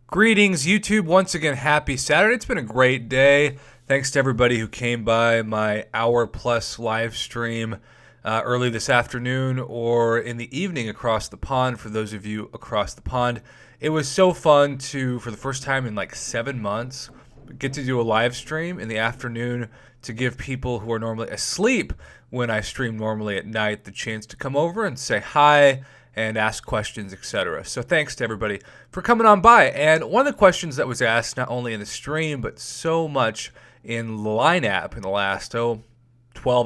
Greetings, YouTube. Once again, happy Saturday. It's been a great day. Thanks to everybody who came by my hour-plus live stream early this afternoon or in the evening across the pond, for those of you across the pond. It was so fun to, for the first time in like 7 months, get to do a live stream in the afternoon to give people who are normally asleep when I stream normally at night the chance to come over and say hi and ask questions, etc. So thanks to everybody for coming on by. And one of the questions that was asked not only in the stream, but so much in Line App in the last, 12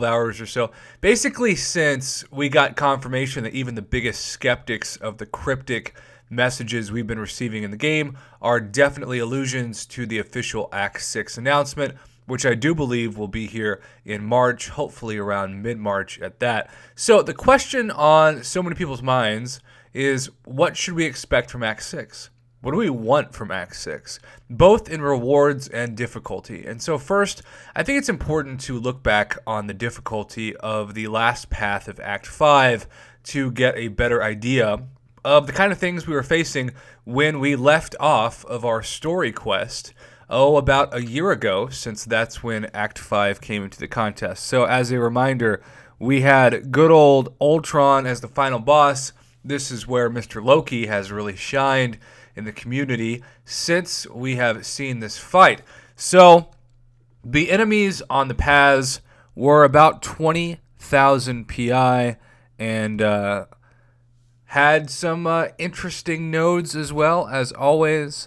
hours or so, basically since we got confirmation that even the biggest skeptics of the cryptic messages we've been receiving in the game are definitely allusions to the official Act 6 announcement, which I do believe will be here in March, hopefully around mid-March at that. So the question on so many people's minds is, what should we expect from Act 6? What do we want from Act 6? Both in rewards and difficulty. And so first, I think it's important to look back on the difficulty of the last path of Act 5 to get a better idea of the kind of things we were facing when we left off of our story quest about a year ago, since that's when Act 5 came into the contest. So as a reminder, we had good old Ultron as the final boss. This is where Mr. Loki has really shined in the community since we have seen this fight. So the enemies on the paths were about 20,000 PI and had some interesting nodes as well, as always.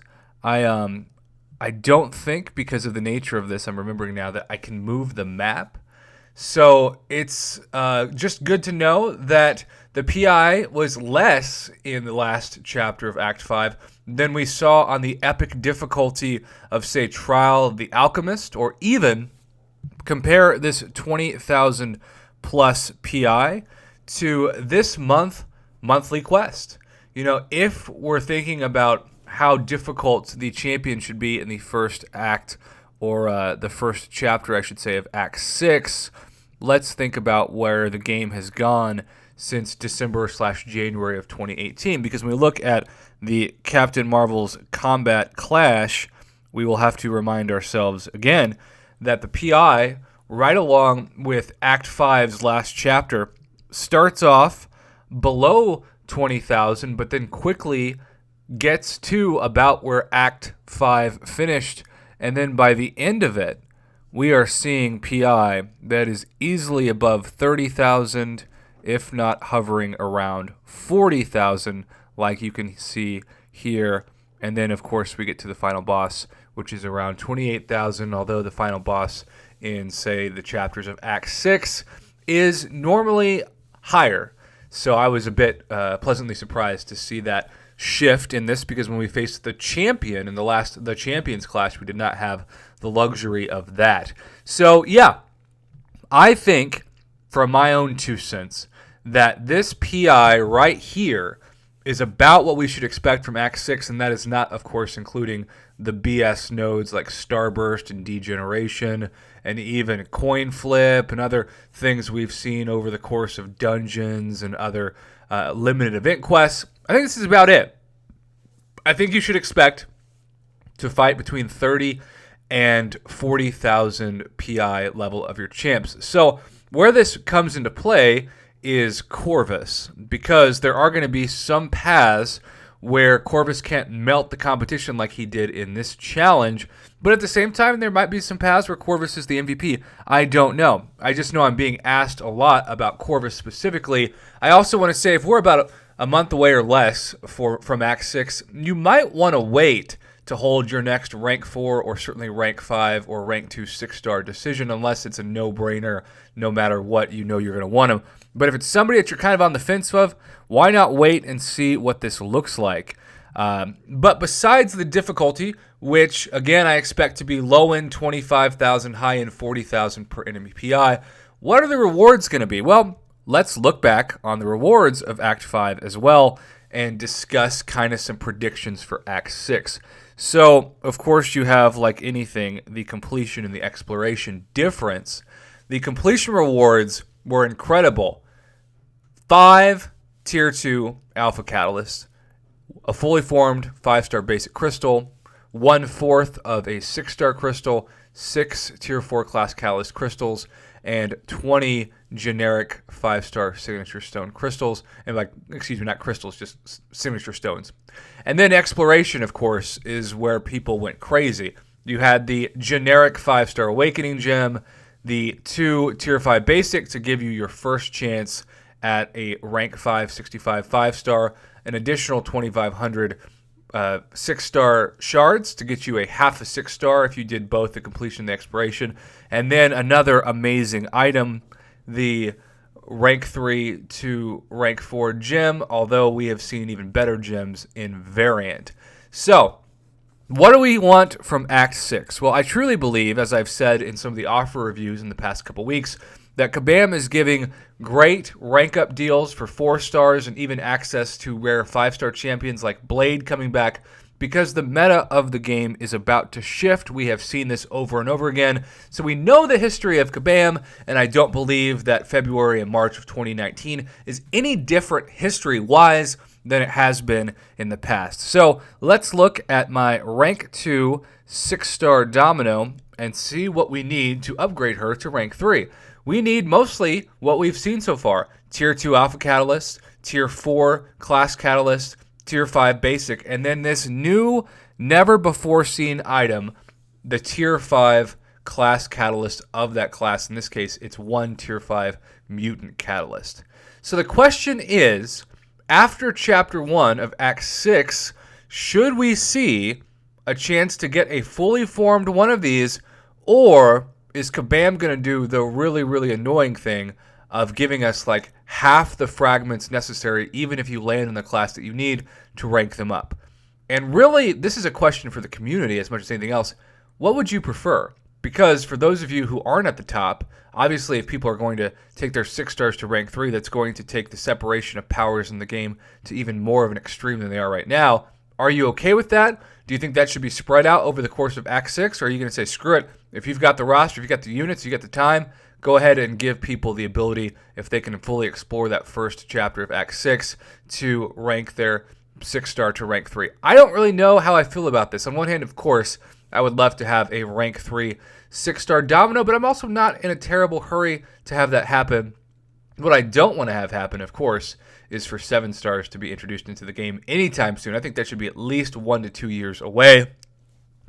I don't think, because of the nature of this, I'm remembering now that I can move the map. So it's just good to know that the PI was less in the last chapter of Act 5 than we saw on the epic difficulty of, say, Trial of the Alchemist, or even compare this 20,000 plus PI to this monthly quest. You know, if we're thinking about how difficult the champion should be in the first act, or the first chapter, I should say, of Act 6, let's think about where the game has gone since December/January of 2018. Because when we look at the Captain Marvel's combat clash, we will have to remind ourselves again that the PI, right along with Act 5's last chapter, starts off below 20,000, but then quickly gets to about where Act 5 finished, and then by the end of it, we are seeing PI that is easily above 30,000, if not hovering around 40,000, like you can see here. And then, of course, we get to the final boss, which is around 28,000, although the final boss in, say, the chapters of Act 6 is normally higher. So I was a bit pleasantly surprised to see that shift in this, because when we faced the champion in the Champions Clash, we did not have the luxury of that. So yeah, I think, from my own 2 cents, that this PI right here is about what we should expect from Act 6, and that is not, of course, including the BS nodes like Starburst and Degeneration and even Coin Flip and other things we've seen over the course of dungeons and other limited event quests. I think this is about it. I think you should expect to fight between 30 and 40,000 PI level of your champs. So where this comes into play is Corvus, because there are going to be some paths where Corvus can't melt the competition like he did in this challenge, but at the same time, there might be some paths where Corvus is the MVP. I don't know. I just know I'm being asked a lot about Corvus specifically. I also want to say, if we're about a month away or less from Act 6, you might want to wait to hold your next rank 4 or certainly rank 5 or rank 2 6-star decision, unless it's a no-brainer, no matter what, you know you're going to want him. But if it's somebody that you're kind of on the fence of, why not wait and see what this looks like? But besides the difficulty, which again I expect to be low-end 25,000, high-end 40,000 per enemy PI, what are the rewards going to be? Well, let's look back on the rewards of Act 5 as well and discuss kind of some predictions for Act 6. So, of course, you have, like anything, the completion and the exploration difference. The completion rewards were incredible. 5 Tier 2 Alpha Catalysts, a fully formed 5-star basic crystal, 1/4 of a 6-star crystal, 6 tier 4 class catalyst crystals, and 20 generic 5-star signature stone crystals. And not crystals, just signature stones. And then exploration, of course, is where people went crazy. You had the generic 5-star awakening gem, the 2 tier 5 basic to give you your first chance at a rank 5 65 5-star, an additional 2,500 6-star shards to get you a half a 6-star if you did both the completion and the exploration, and then another amazing item, the rank 3 to rank 4 gem, although we have seen even better gems in variant. So what do we want from Act 6? Well, I truly believe, as I've said in some of the offer reviews in the past couple weeks, that Kabam is giving great rank up deals for 4 stars and even access to rare 5-star champions like Blade coming back, because the meta of the game is about to shift. We have seen this over and over again. So we know the history of Kabam, and I don't believe that February and March of 2019 is any different history-wise than it has been in the past. So let's look at my rank 2 6-star Domino and see what we need to upgrade her to rank 3. We need mostly what we've seen so far. Tier 2 Alpha Catalyst, Tier 4 Class Catalyst, Tier 5 Basic, and then this new, never-before-seen item, the Tier 5 Class Catalyst of that class. In this case, it's 1 Tier 5 Mutant Catalyst. So the question is, after Chapter 1 of Act 6, should we see a chance to get a fully formed one of these, or is Kabam going to do the really, really annoying thing of giving us like half the fragments necessary, even if you land in the class that you need to rank them up? And really, this is a question for the community as much as anything else. What would you prefer? Because for those of you who aren't at the top, obviously if people are going to take their 6 stars to rank 3, that's going to take the separation of powers in the game to even more of an extreme than they are right now. Are you okay with that? Do you think that should be spread out over the course of Act 6? Or are you going to say, screw it, if you've got the roster, if you've got the units, you got the time, go ahead and give people the ability, if they can fully explore that first chapter of Act 6, to rank their 6-star to rank 3. I don't really know how I feel about this. On one hand, of course, I would love to have a rank 3 6-star Domino, but I'm also not in a terrible hurry to have that happen. What I don't want to have happen, of course, is for 7 stars to be introduced into the game anytime soon. I think that should be at least 1 to 2 years away,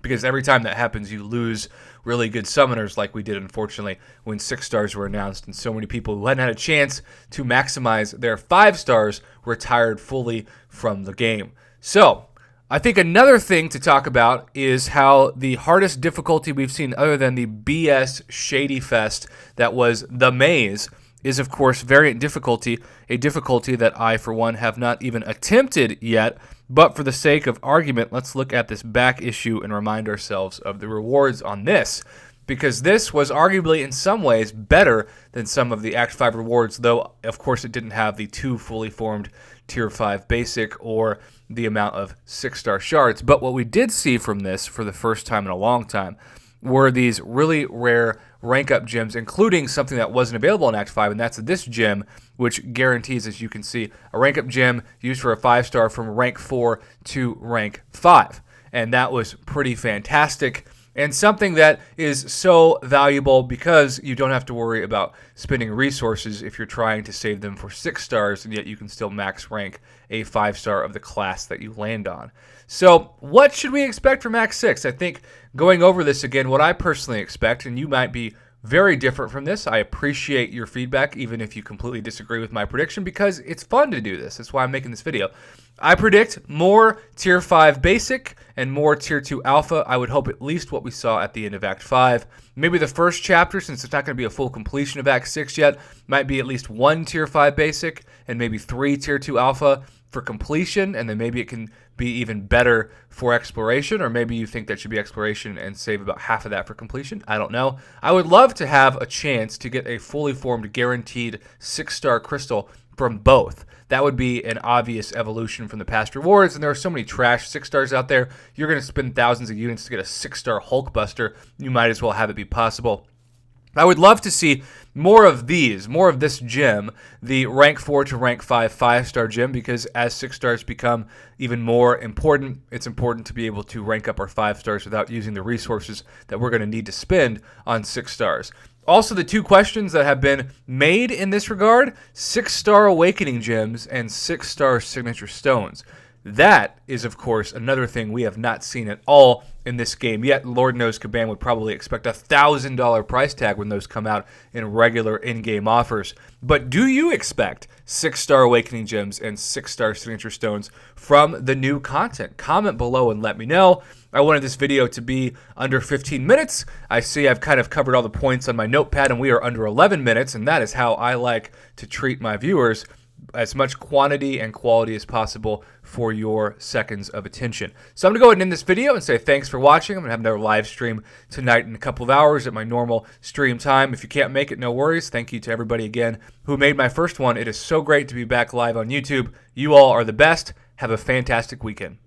because every time that happens, you lose really good summoners like we did, unfortunately, when 6 stars were announced, and so many people who hadn't had a chance to maximize their 5 stars retired fully from the game. So I think another thing to talk about is how the hardest difficulty we've seen, other than the BS Shady Fest that was the Maze, is of course variant difficulty, a difficulty that I, for one, have not even attempted yet. But for the sake of argument, let's look at this back issue and remind ourselves of the rewards on this, because this was arguably in some ways better than some of the Act 5 rewards, though of course it didn't have the 2 fully formed Tier 5 Basic or the amount of 6-star shards. But what we did see from this for the first time in a long time were these really rare rank up gems, including something that wasn't available in Act 5, and that's this gem, which guarantees, as you can see, a rank up gem used for a 5-star from rank 4 to rank 5. And that was pretty fantastic, and something that is so valuable because you don't have to worry about spending resources if you're trying to save them for 6 stars, and yet you can still max rank a 5-star of the class that you land on. So what should we expect from Act 6? I think going over this again, what I personally expect, and you might be very different from this. I appreciate your feedback, even if you completely disagree with my prediction, because it's fun to do this. That's why I'm making this video. I predict more Tier 5 Basic and more Tier 2 Alpha. I would hope at least what we saw at the end of Act 5. Maybe the first chapter, since it's not going to be a full completion of Act 6 yet, might be at least 1 Tier 5 Basic and maybe 3 Tier 2 Alpha for completion, and then maybe it can be even better for exploration, or maybe you think that should be exploration and save about half of that for completion. I don't know. I would love to have a chance to get a fully formed guaranteed 6-star crystal from both. That would be an obvious evolution from the past rewards, and there are so many trash 6-stars out there. You're going to spend thousands of units to get a 6-star Hulkbuster. You might as well have it be possible. I would love to see more of this gem, the rank 4 to rank 5 5-star gem, because as 6 stars become even more important, it's important to be able to rank up our 5 stars without using the resources that we're going to need to spend on 6 stars. Also, the 2 questions that have been made in this regard, 6-star awakening gems and 6-star signature stones. That is, of course, another thing we have not seen at all in this game yet. Lord knows Kabam would probably expect a $1,000 price tag when those come out in regular in-game offers. But do you expect 6-star Awakening Gems and 6-star Signature Stones from the new content? Comment below and let me know. I wanted this video to be under 15 minutes. I see I've kind of covered all the points on my notepad, and we are under 11 minutes, and that is how I like to treat my viewers. As much quantity and quality as possible for your seconds of attention. So I'm going to go ahead and end this video and say thanks for watching. I'm going to have another live stream tonight in a couple of hours at my normal stream time. If you can't make it, no worries. Thank you to everybody again who made my first one. It is so great to be back live on YouTube. You all are the best. Have a fantastic weekend.